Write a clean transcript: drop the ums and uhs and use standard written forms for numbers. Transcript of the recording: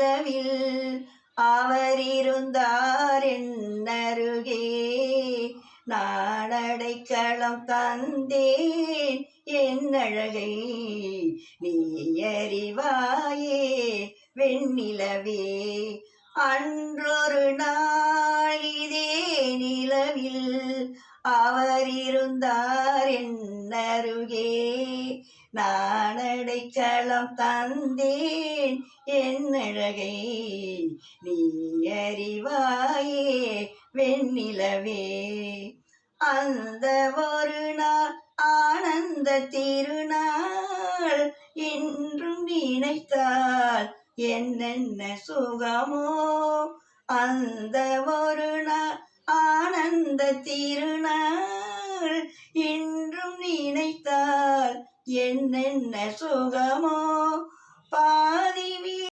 வெண்ணிலவில் அவர் இருந்தார் என்னருகே. நான் அடைக்கலம் தந்தேன் என் அழகை நீ அறிவாயே வெண்ணிலவே. அன்றொரு நாள் இதே நிலவில் அவர் இருந்தார் என்னருகே. நான் அடைக்கலம் தந்தேன் என் அழகை நீ அறிவாயே வெண்ணிலவே. அந்த ஒரு நாள் ஆனந்த திருநாள் இன்றும் நினைத்தால் என்னென்ன சுகமோ. அந்த ஒரு நாள் ஆனந்த திருநாள் இன்றும் நினைத்தால் என்னென்ன சுகமோ. பாதி